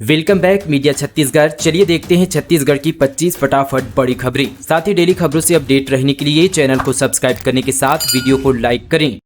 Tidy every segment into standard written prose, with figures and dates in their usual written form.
Welcome back media Chhattisgarh. चलिए देखते हैं छत्तीसगढ़ की 25 फटाफट बड़ी खबरें। साथ ही डेली खबरों से अपडेट रहने के लिए चैनल को सब्सक्राइब करने के साथ वीडियो को लाइक करें।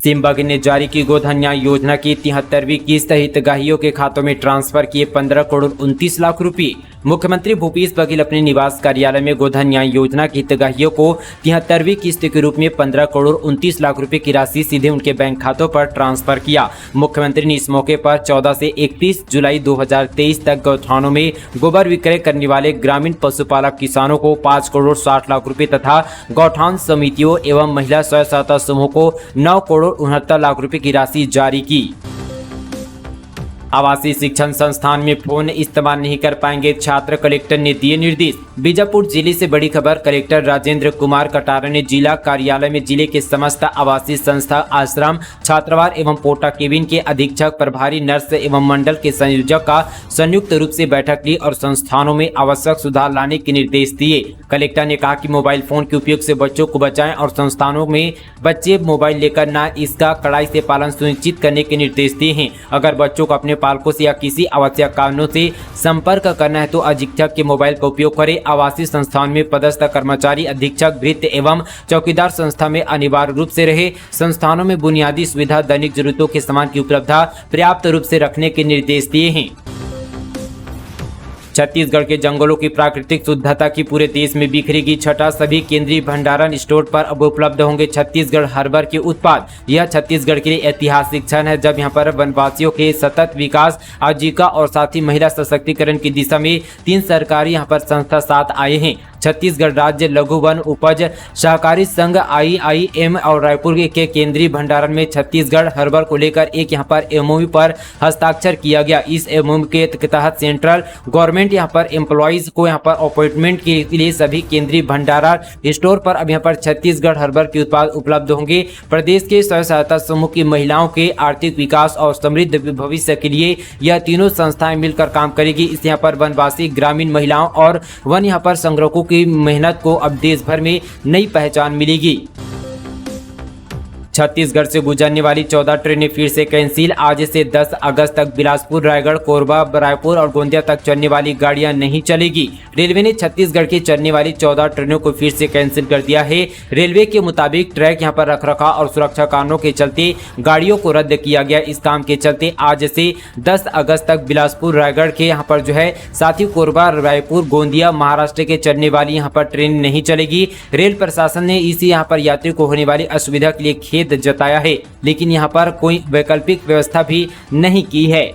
सीएम बघेल ने जारी की गोधन न्याय योजना की 73वीं किस्त हितग्राहियों के खातों में ट्रांसफर किए 15 करोड़ 29 लाख रुपए। मुख्यमंत्री भूपेश बघेल अपने निवास कार्यालय में गोधन न्याय योजना के हितग्राहियों को 73वीं किस्त के रूप में 15 करोड़ 29 लाख रुपए की राशि सीधे उनके बैंक खातों पर ट्रांसफर किया। मुख्यमंत्री ने इस मौके पर 14 से 31 जुलाई 2023 तक गौठानों में गोबर विक्रय करने वाले ग्रामीण पशुपालक किसानों को 5 करोड़ 60 लाख रुपए तथा गौठान समितियों एवं महिला स्वयं सहायता समूह को 9 करोड़ 69 लाख रुपए की राशि जारी की। आवासीय शिक्षण संस्थान में फोन इस्तेमाल नहीं कर पाएंगे छात्र, कलेक्टर ने दिए निर्देश। बीजापुर जिले से बड़ी खबर। कलेक्टर राजेंद्र कुमार कटारा ने जिला कार्यालय में जिले के समस्त आवासीय संस्था, आश्रम, छात्रावास एवं पोटा केबिन के अधीक्षक, प्रभारी नर्स एवं मंडल के संयोजक का संयुक्त रूप से बैठक ली और संस्थानों में आवश्यक सुधार लाने के निर्देश दिए। कलेक्टर ने कहा कि मोबाइल फोन के उपयोग से बच्चों को बचाएं और संस्थानों में बच्चे मोबाइल लेकर न इसका कड़ाई से पालन सुनिश्चित करने के निर्देश दिए हैं। अगर बच्चों को अपने पालकों से या किसी आवश्यक कारणों से संपर्क करना है तो अधीक्षक के मोबाइल का उपयोग करें। आवासीय संस्थान में पदस्थ कर्मचारी, अधीक्षक, भृत्य एवं चौकीदार संस्था में अनिवार्य रूप से रहे। संस्थानों में बुनियादी सुविधा, दैनिक जरूरतों के सामान की उपलब्धता पर्याप्त रूप से रखने के निर्देश दिए हैं। छत्तीसगढ़ के जंगलों की प्राकृतिक शुद्धता की पूरे देश में बिखरेगी छटा। सभी केंद्रीय भंडारण स्टोर पर अब उपलब्ध होंगे छत्तीसगढ़ हर्बल के उत्पाद। यह छत्तीसगढ़ के लिए ऐतिहासिक क्षण है जब यहां पर वनवासियों के सतत विकास, आजीविका और साथ ही महिला सशक्तिकरण की दिशा में 3 सरकारी यहां पर संस्था साथ आए हैं। छत्तीसगढ़ राज्य लघु वन उपज सहकारी संघ IIM और रायपुर के केंद्रीय भंडारण में छत्तीसगढ़ हर्बल को लेकर एक यहां पर MOU पर हस्ताक्षर किया गया। इस MOU के तहत सेंट्रल गवर्नमेंट यहां पर एम्प्लॉइज को यहां पर अपॉइंटमेंट के लिए सभी केंद्रीय भंडारण स्टोर पर अब यहां पर छत्तीसगढ़ हर्बल के उत्पाद उपलब्ध होंगे। प्रदेश के स्वयं सहायता समूह की महिलाओं के आर्थिक विकास और समृद्ध भविष्य के लिए यह तीनों संस्थाएं मिलकर काम करेगी। इस यहाँ पर वनवासी, ग्रामीण महिलाओं और वन यहाँ पर संग्रहों की मेहनत को अब देश भर में नई पहचान मिलेगी। छत्तीसगढ़ से गुजरने वाली 14 ट्रेनें फिर से कैंसिल। आज से 10 अगस्त तक बिलासपुर, रायगढ़, कोरबा, रायपुर और गोंदिया तक चलने वाली गाड़ियां नहीं चलेगी। रेलवे ने छत्तीसगढ़ की चलने वाली 14 ट्रेनों को फिर से कैंसिल कर दिया है। रेलवे के मुताबिक ट्रैक यहां पर रखरखाव और सुरक्षा कारणों के चलते गाड़ियों को रद्द किया गया। इस काम के चलते आज से 10 अगस्त तक बिलासपुर, रायगढ़ के यहाँ पर साथ ही कोरबा, रायपुर, गोंदिया, महाराष्ट्र के चलने वाली यहाँ पर ट्रेन नहीं चलेगी। रेल प्रशासन ने इसी यहाँ पर यात्री को होने वाली असुविधा के लिए जताया है, लेकिन यहां पर कोई वैकल्पिक व्यवस्था भी नहीं की है।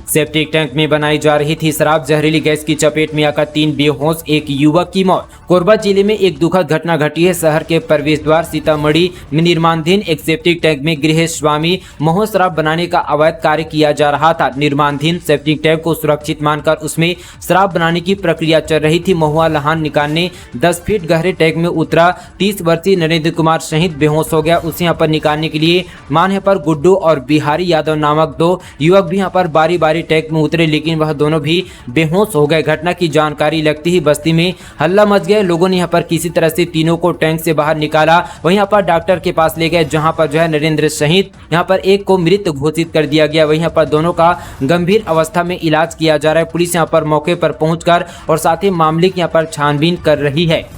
सेप्टिक टैंक में बनाई जा रही थी शराब, जहरीली गैस की चपेट में आकर 3 बेहोश, एक युवक की मौत। कोरबा जिले में एक दुखद घटना घटी है। शहर के प्रवेश द्वार सीतामढ़ी में निर्माणाधीन एक सेप्टिक टैंक में गृह स्वामी महुआ शराब बनाने का अवैध कार्य किया जा रहा था। निर्माणाधीन सेप्टिक टैंक को सुरक्षित मानकर उसमें शराब बनाने की प्रक्रिया चल रही थी। महुआ लहान निकालने 10 फीट गहरे टैंक में उतरा 30 वर्षीय नरेंद्र कुमार शहीद बेहोश हो गया। उसे यहाँ पर निकालने के लिए मान यहाँ पर गुड्डू और बिहारी यादव नामक 2 युवक भी यहाँ पर बारी बारी टैंक में उतरे, लेकिन वह दोनों भी बेहोश हो गए। घटना की जानकारी लगते ही बस्ती में हल्ला मच गया। लोगों ने यहाँ पर किसी तरह से तीनों को टैंक से बाहर निकाला। वहीं यहाँ पर डॉक्टर के पास ले गए, जहां पर नरेंद्र शहीद, यहाँ पर एक को मृत घोषित कर दिया गया। वहीं यहाँ पर दोनों का गंभीर अवस्था में इलाज किया जा रहा है। पुलिस यहाँ पर मौके पर पहुंचकर और साथ ही मामले की यहाँ पर छानबीन कर रही है।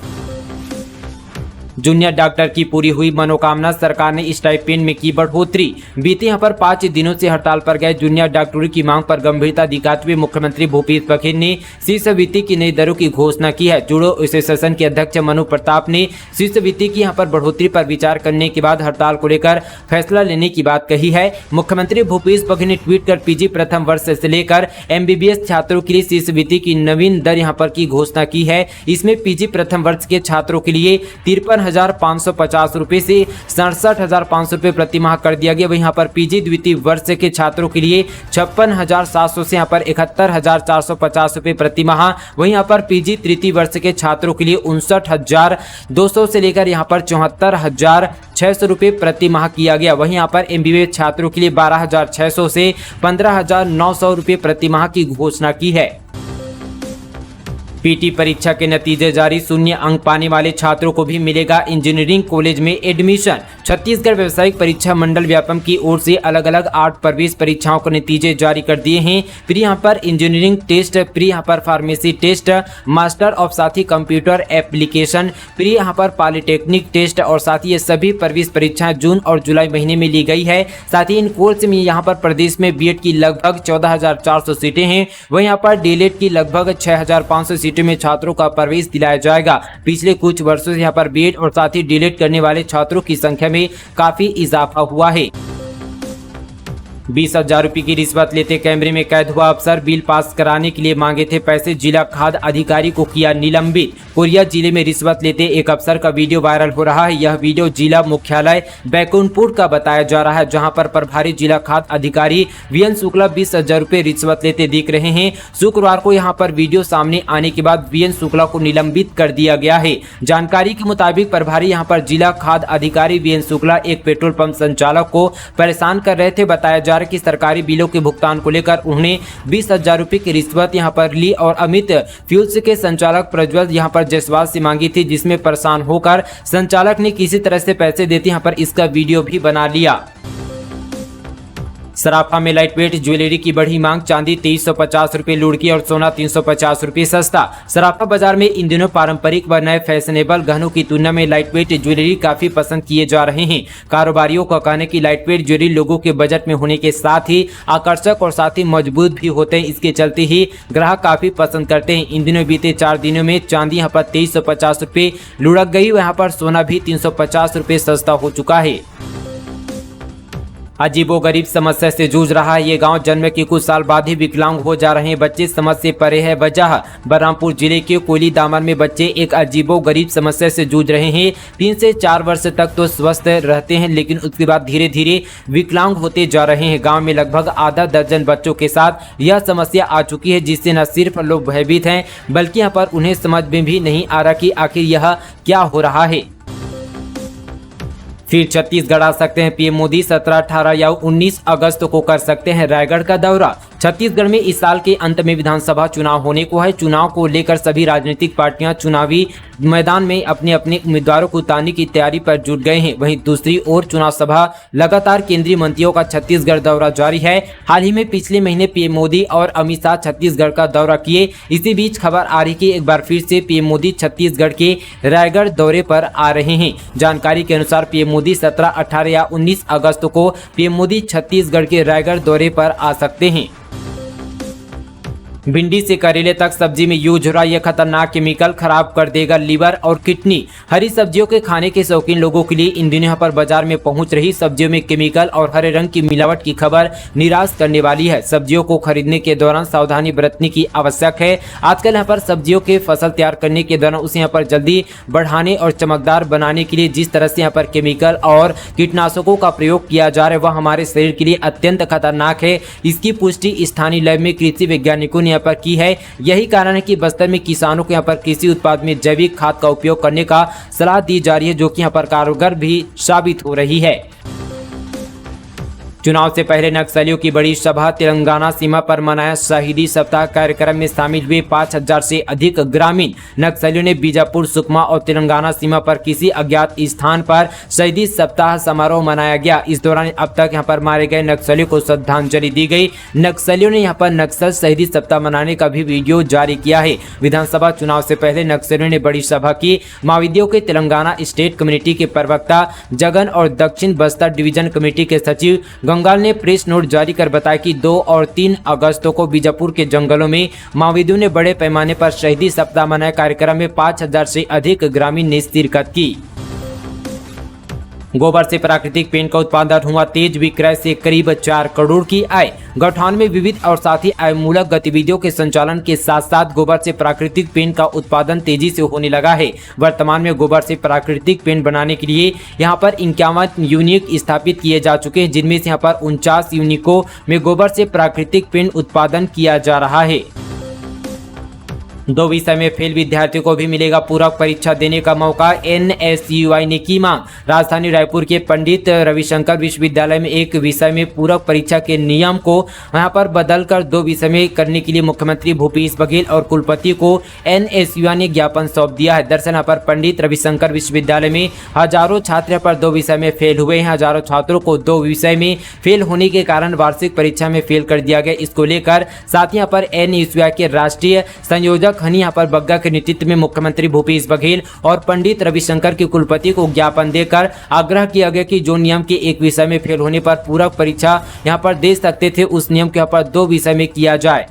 जूनियर डॉक्टर की पूरी हुई मनोकामना, सरकार ने स्टाइपेंड में की बढ़ोतरी। बीते यहाँ पर 5 दिनों से हड़ताल पर गए जूनियर डॉक्टरों की मांग पर गंभीरता दिखाते हुए मुख्यमंत्री भूपेश बघेल ने शिष्यवृत्ति की नई दरों की घोषणा की है। जूडो एसोसिएशन के अध्यक्ष मनु प्रताप ने शिष्यवृत्ति की यहाँ पर बढ़ोतरी पर विचार करने के बाद हड़ताल को लेकर फैसला लेने की बात कही है। मुख्यमंत्री भूपेश बघेल ने ट्वीट कर PG प्रथम वर्ष से लेकर MBBS छात्रों के लिए शिष्यवृत्ति की नवीन दर यहाँ पर की घोषणा की है। इसमें PG प्रथम वर्ष के छात्रों के लिए 53,550 रुपए से 67,500 रुपए प्रति माह कर दिया गया। वहीं यहाँ पर PG द्वितीय वर्ष के छात्रों के लिए 56,700 से यहाँ पर 71,450 रुपए प्रति माह। वहीं यहाँ पर PG तृतीय वर्ष के छात्रों के लिए 59,200 से लेकर यहाँ पर 74,600 रुपए प्रति माह किया गया। वहीं यहाँ पर MBBS छात्रों के लिए 12,600 से 15,900 रुपए प्रति माह की घोषणा की है। पीटी परीक्षा के नतीजे जारी, 0 अंक पाने वाले छात्रों को भी मिलेगा इंजीनियरिंग कॉलेज में एडमिशन। छत्तीसगढ़ व्यावसायिक परीक्षा मंडल व्यापम की ओर से अलग अलग 8 प्रवेश परीक्षाओं के नतीजे जारी कर दिए हैं। फिर यहाँ पर इंजीनियरिंग टेस्ट, फिर यहाँ पर फार्मेसी टेस्ट, मास्टर ऑफ साथ ही कंप्यूटर एप्लीकेशन, फिर यहाँ पर पॉलिटेक्निक टेस्ट और साथ ही ये सभी प्रवेश परीक्षाएं जून और जुलाई महीने में ली गई है। साथ ही इन कोर्स में यहाँ पर प्रदेश में बीएड की लगभग 14,400 सीटें हैं। वहीं यहाँ पर डीएलएड की लगभग 6,500 सीटों में छात्रों का प्रवेश दिलाया जाएगा। पिछले कुछ वर्षों से यहाँ पर बीएड और साथ ही डीएलएड करने वाले छात्रों की संख्या में काफी इजाफा हुआ है। 20,000 रुपये की रिश्वत लेते कैमरे में कैद हुआ अफसर, बिल पास कराने के लिए मांगे थे पैसे, जिला खाद्य अधिकारी को किया निलंबित। कोरिया जिले में रिश्वत लेते एक अफसर का वीडियो वायरल हो रहा है। यह वीडियो जिला मुख्यालय बैकुंठपुर का बताया जा रहा है, जहां पर प्रभारी जिला खाद्य अधिकारी वीएन शुक्ला 20,000 रुपये रिश्वत लेते दिख रहे हैं। शुक्रवार को यहां पर वीडियो सामने आने के बाद वीएन शुक्ला को निलंबित कर दिया गया है। जानकारी के मुताबिक प्रभारी यहां पर जिला खाद्य अधिकारी वीएन शुक्ला एक पेट्रोल पंप संचालक को परेशान कर रहे थे। बताया जा रहा है कि सरकारी बिलों के भुगतान को लेकर उन्होंने 20,000 रुपये की रिश्वत यहां पर ली और अमित फ्यूल्स के संचालक प्रज्वल यहां पर जायसवाल से मांगी थी, जिसमें परेशान होकर संचालक ने किसी तरह से पैसे देते यहां पर इसका वीडियो भी बना लिया। सराफा में लाइटवेट ज्वेलरी की बढ़ी मांग, चांदी 2350 रुपये लुढ़की और सोना 350 रुपये सस्ता। सराफा बाजार में इन दिनों पारंपरिक व नए फैशनेबल गहनों की तुलना में लाइटवेट ज्वेलरी काफी पसंद किए जा रहे हैं। कारोबारियों का कहना है कि लाइटवेट ज्वेलरी लोगों के बजट में होने के साथ ही आकर्षक और साथ ही मजबूत भी होते हैं। इसके चलते ही ग्राहक काफी पसंद करते हैं। इन दिनों बीते 4 दिनों में चांदी यहाँ पर 2350 रुपये लुढ़क गई, वहाँ पर सोना भी 350 रुपये सस्ता हो चुका है। अजीबोगरीब समस्या से जूझ रहा है ये गांव। जन्म के कुछ साल बाद ही विकलांग हो जा रहे हैं बच्चे। समझ से परे है वजह। बलरामपुर जिले के कोयली दामन में बच्चे एक अजीबोगरीब समस्या से जूझ रहे हैं। 3 से 4 वर्ष तक तो स्वस्थ रहते हैं, लेकिन उसके बाद धीरे धीरे विकलांग होते जा रहे हैं। गांव में लगभग आधा दर्जन बच्चों के साथ यह समस्या आ चुकी है, जिससे न सिर्फ लोग भयभीत हैं बल्कि यहाँ पर उन्हें समझ में भी नहीं आ रहा कि आखिर यह क्या हो रहा है। फिर छत्तीसगढ़ आ सकते हैं पीएम मोदी। 17, 18 या 19 अगस्त को कर सकते हैं रायगढ़ का दौरा। छत्तीसगढ़ में इस साल के अंत में विधानसभा चुनाव होने को है। चुनाव को लेकर सभी राजनीतिक पार्टियां चुनावी मैदान में अपने अपने उम्मीदवारों को उतारने की तैयारी पर जुट गए हैं। वहीं दूसरी ओर चुनाव सभा लगातार केंद्रीय मंत्रियों का छत्तीसगढ़ दौरा जारी है। हाल ही में पिछले महीने पीएम मोदी और अमित शाह छत्तीसगढ़ का दौरा किए। इसी बीच खबर आ रही कि एक बार फिर से पीएम मोदी छत्तीसगढ़ के रायगढ़ दौरे पर आ रहे हैं। जानकारी के अनुसार पीएम मोदी 17, 18 या 19 अगस्त को पीएम मोदी छत्तीसगढ़ के रायगढ़ दौरे पर आ सकते हैं। भिंडी से करेले तक सब्जी में यूज हो रहा यह खतरनाक केमिकल खराब कर देगा लीवर और किडनी। हरी सब्जियों के खाने के शौकीन लोगों के लिए इन दिनों यहाँ पर बाजार में पहुंच रही सब्जियों में केमिकल और हरे रंग की मिलावट की खबर निराश करने वाली है। सब्जियों को खरीदने के दौरान सावधानी बरतने की आवश्यक है। आजकल यहाँ पर सब्जियों के फसल तैयार करने के दौरान उसे यहाँ पर जल्दी बढ़ाने और चमकदार बनाने के लिए जिस तरह से यहाँ पर केमिकल और कीटनाशकों का प्रयोग किया जा रहा है वह हमारे शरीर के लिए अत्यंत खतरनाक है। इसकी पुष्टि स्थानीय लैब में कृषि वैज्ञानिकों ने यहाँ पर की है। यही कारण है कि बस्तर में किसानों को यहाँ पर कृषि उत्पाद में जैविक खाद का उपयोग करने का सलाह दी जा रही है, जो कि यहाँ पर कारगर भी साबित हो रही है। चुनाव से पहले नक्सलियों की बड़ी सभा। तेलंगाना सीमा पर मनाया शहीदी सप्ताह। कार्यक्रम में शामिल हुए 5,000 से अधिक ग्रामीण। नक्सलियों ने बीजापुर, सुकमा और तेलंगाना सीमा पर किसी अज्ञात स्थान पर शहीदी सप्ताह समारोह मनाया गया। इस दौरान अब तक यहां पर मारे गए नक्सलियों को श्रद्धांजलि दी गई। नक्सलियों ने यहां पर नक्सल शहीदी सप्ताह मनाने का भी वीडियो जारी किया है। विधानसभा चुनाव से पहले नक्सलियों ने बड़ी सभा की। माओवादियों के तेलंगाना स्टेट कमेटी के प्रवक्ता जगन और दक्षिण बस्तर डिवीजन कमेटी के सचिव गंगाल ने प्रेस नोट जारी कर बताया कि 2 और 3 अगस्त को बीजापुर के जंगलों में माओवादियों ने बड़े पैमाने पर शहीदी सप्ताह मनाया। कार्यक्रम में 5,000 से अधिक ग्रामीण ने शिरकत की। गोबर से प्राकृतिक पेंट का उत्पादन हुआ तेज। विक्रय से करीब 4 करोड़ की आय। गौठान में विविध और साथ ही आय मूलक गतिविधियों के संचालन के साथ साथ गोबर से प्राकृतिक पेंट का उत्पादन तेजी से होने लगा है। वर्तमान में गोबर से प्राकृतिक पेंट बनाने के लिए यहां पर 51 यूनिट स्थापित किए जा चुके हैं, जिनमें से यहां पर 49 यूनिटों में गोबर से प्राकृतिक पेंट उत्पादन किया जा रहा है। दो विषय में फेल विद्यार्थियों को भी मिलेगा पूरक परीक्षा देने का मौका, एनएसयूआई ने की मांग। राजधानी रायपुर के पंडित रविशंकर विश्वविद्यालय में एक विषय में पूरक परीक्षा के नियम को यहां पर बदलकर दो विषय में करने के लिए मुख्यमंत्री भूपेश बघेल और कुलपति को एनएसयूआई ने ज्ञापन सौंप दिया है। दरअसल यहाँ पर पंडित रविशंकर विश्वविद्यालय में हजारों छात्र पर दो विषय में फेल हुए हैं। हजारों छात्रों को दो विषय में फेल होने के कारण वार्षिक परीक्षा में फेल कर दिया गया। इसको लेकर साथ ही यहाँ पर एनएसयूआई के राष्ट्रीय संयोजक हनी यहाँ पर बग्गा के नेतृत्व में मुख्यमंत्री भूपेश बघेल और पंडित रविशंकर के कुलपति को ज्ञापन देकर आग्रह किया गया कि जो नियम के एक विषय में फेल होने पर पूरक परीक्षा यहाँ पर दे सकते थे, उस नियम के यहाँ पर दो विषय में किया जाए।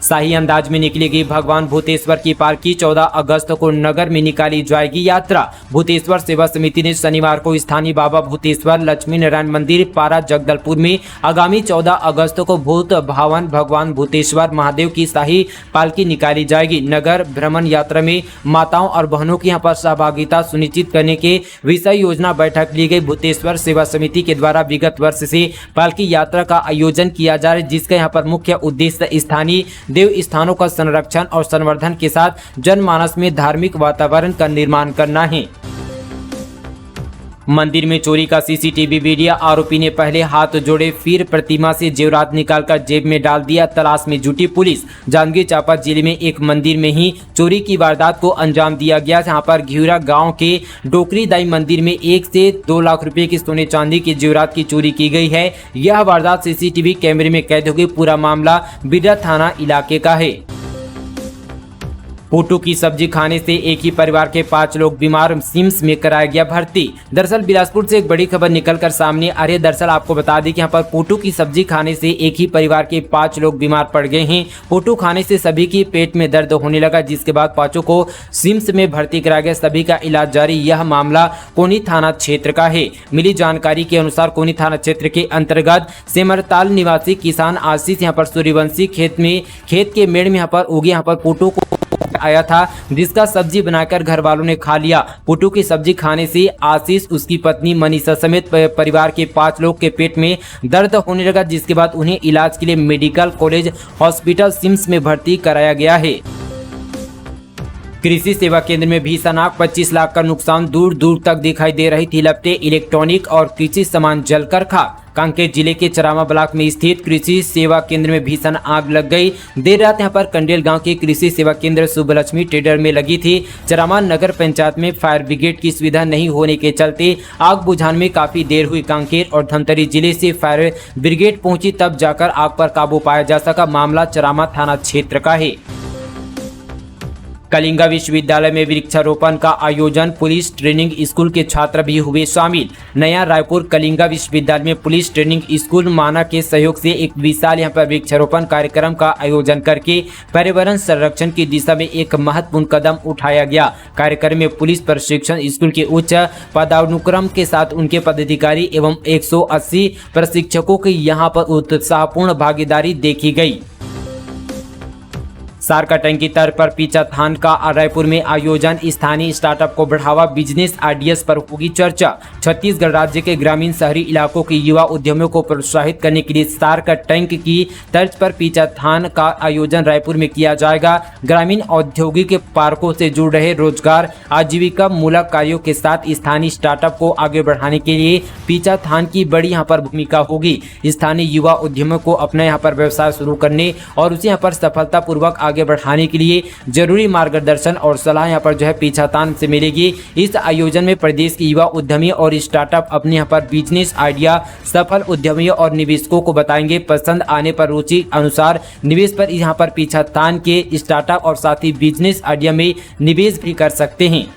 शाही अंदाज में निकलेगी भगवान भूतेश्वर की पालकी। 14 अगस्त को नगर में निकाली जाएगी यात्रा। भूतेश्वर सेवा समिति ने शनिवार को स्थानीय बाबा भूतेश्वर लक्ष्मी नारायण मंदिर पारा जगदलपुर में आगामी 14 अगस्त को भूत भावन भगवान भूतेश्वर महादेव की शाही पालकी निकाली जाएगी। नगर भ्रमण यात्रा में माताओं और बहनों की यहाँ पर सहभागिता सुनिश्चित करने के विषय योजना बैठक ली गई। भूतेश्वर सेवा समिति के द्वारा विगत वर्ष से पालकी यात्रा का आयोजन किया जा रहा है, जिसका यहाँ पर मुख्य उद्देश्य स्थानीय देव स्थानों का संरक्षण और संवर्धन के साथ जनमानस में धार्मिक वातावरण का निर्माण करना है। मंदिर में चोरी का सीसीटीवी वीडियो, आरोपी ने पहले हाथ जोड़े फिर प्रतिमा से जेवरात निकालकर जेब में डाल दिया, तलाश में जुटी पुलिस। जांजगीर चांपा जिले में एक मंदिर में ही चोरी की वारदात को अंजाम दिया गया, जहां पर घिउरा गांव के डोकरी दाई मंदिर में 1 से 2 लाख रुपए की सोने चांदी की जेवरात की चोरी की गई है। यह वारदात सीसीटीवी कैमरे में कैद हो गई। पूरा मामला बिडा थाना इलाके का है। पोटू की सब्जी खाने से एक ही परिवार के 5 लोग बीमार, सिम्स में कराया गया भर्ती। दरअसल बिलासपुर से एक बड़ी खबर निकलकर सामने आ रही है। दरअसल आपको बता दें कि यहाँ पर पोटू की सब्जी खाने से एक ही परिवार के 5 लोग बीमार पड़ गए हैं। पोटू खाने से सभी की पेट में दर्द होने लगा, जिसके बाद 5 को सिम्स में भर्ती कराया गया। सभी का इलाज जारी। यह मामला कोनी थाना क्षेत्र का है। मिली जानकारी के अनुसार कोनी थाना क्षेत्र के अंतर्गत सेमरताल निवासी किसान आशीष यहाँ पर सूर्यवंशी खेत के मेड़ में यहाँ पर उगे यहाँ पर पोटू को आया था, जिसका सब्जी बनाकर घर वालों ने खा लिया। पोटू की सब्जी खाने से आशीष, उसकी पत्नी मनीषा समेत परिवार के 5 लोग के पेट में दर्द होने लगा, जिसके बाद उन्हें इलाज के लिए मेडिकल कॉलेज हॉस्पिटल सिम्स में भर्ती कराया गया है। कृषि सेवा केंद्र में भीषण आग, 25 लाख का नुकसान, दूर दूर तक दिखाई दे रही थी लपटें। इलेक्ट्रॉनिक और कृषि सामान जलकर खाक। कांकेर जिले के चरामा ब्लॉक में स्थित कृषि सेवा केंद्र में भीषण आग लग गई। देर रात यहां पर कंडेल गांव के कृषि सेवा केंद्र शुभलक्ष्मी ट्रेडर में लगी थी। चरामा नगर पंचायत में फायर ब्रिगेड की सुविधा नहीं होने के चलते आग बुझाने में काफी देर हुई। कांकेर और धमतरी जिले से फायर ब्रिगेड पहुंची, तब जाकर आग पर काबू पाया जा सका। मामला चरामा थाना क्षेत्र का है। कलिंगा विश्वविद्यालय में वृक्षारोपण का आयोजन, पुलिस ट्रेनिंग स्कूल के छात्र भी हुए शामिल। नया रायपुर कलिंगा विश्वविद्यालय में पुलिस ट्रेनिंग स्कूल माना के सहयोग से एक विशाल यहाँ पर वृक्षारोपण कार्यक्रम का आयोजन करके पर्यावरण संरक्षण की दिशा में एक महत्वपूर्ण कदम उठाया गया। कार्यक्रम में पुलिस प्रशिक्षण स्कूल के उच्च पदानुक्रम के साथ उनके पदाधिकारी एवं 180 प्रशिक्षकों की यहाँ पर उत्साहपूर्ण भागीदारी देखी गई। सारका टैंक की तर्ज पर पीछा थान का रायपुर में आयोजन, स्थानीय स्टार्टअप को बढ़ावा, बिजनेस आइडियाज पर होगी चर्चा। छत्तीसगढ़ राज्य के ग्रामीण शहरी इलाकों के युवा उद्यमियों को प्रोत्साहित करने के लिए सारका टैंक की तर्ज पर पीछा थान का आयोजन रायपुर में किया जाएगा। ग्रामीण औद्योगिक पार्कों से जुड़ रहे रोजगार आजीविका मूलक कार्यों के साथ स्थानीय स्टार्टअप को आगे बढ़ाने के लिए पीछा थान की बड़ी यहाँ पर भूमिका होगी। स्थानीय युवा उद्यमियों को अपना यहाँ पर व्यवसाय शुरू करने और उसे यहाँ पर सफलतापूर्वक आगे बढ़ाने के लिए जरूरी मार्गदर्शन और सलाह यहाँ पर जो है पीछातान से मिलेगी। इस आयोजन में प्रदेश के युवा उद्यमी और स्टार्टअप अपने यहाँ पर बिजनेस आइडिया सफल उद्यमियों और निवेशकों को बताएंगे। पसंद आने पर रुचि अनुसार निवेश पर यहाँ पर पीछातान के स्टार्टअप और साथ ही बिजनेस आइडिया में निवेश भी कर सकते हैं।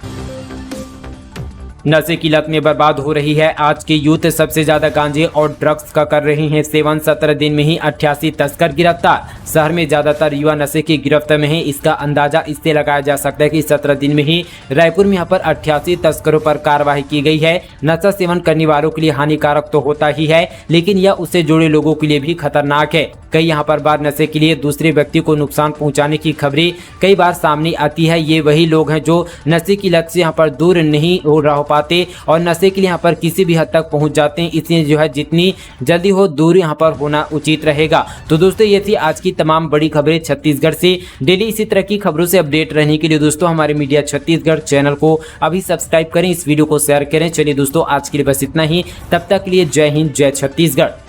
नशे की लत में बर्बाद हो रही है आज के यूथ, सबसे ज्यादा गांजे और ड्रग्स का कर रहे हैं सेवन। 17 दिन में ही 88 तस्कर गिरफ्तार। शहर में ज्यादातर युवा नशे की गिरफ्त में है। इसका अंदाजा इससे लगाया जा सकता है कि 17 दिन में ही रायपुर में यहाँ पर 88 तस्करों पर कार्रवाई की गई है। नशा सेवन करने वालों के लिए हानिकारक तो होता ही है, लेकिन यह उससे जुड़े लोगों के लिए भी खतरनाक है। कई यहाँ पर बार नशे के लिए दूसरे व्यक्ति को नुकसान पहुंचाने की खबरें कई बार सामने आती है। ये वही लोग हैं जो नशे की लत से यहाँ पर दूर नहीं हो रह पाते और नशे के लिए यहाँ पर किसी भी हद तक पहुंच जाते हैं। इसलिए जो है जितनी जल्दी हो दूर यहाँ पर होना उचित रहेगा। तो दोस्तों ये थी आज की तमाम बड़ी खबरें छत्तीसगढ़ से। डेली इसी तरह की खबरों से अपडेट रहने के लिए दोस्तों हमारे मीडिया छत्तीसगढ़ चैनल को अभी सब्सक्राइब करें, इस वीडियो को शेयर करें। चलिए दोस्तों आज के लिए बस इतना ही, तब तक के लिए जय हिंद, जय छत्तीसगढ़।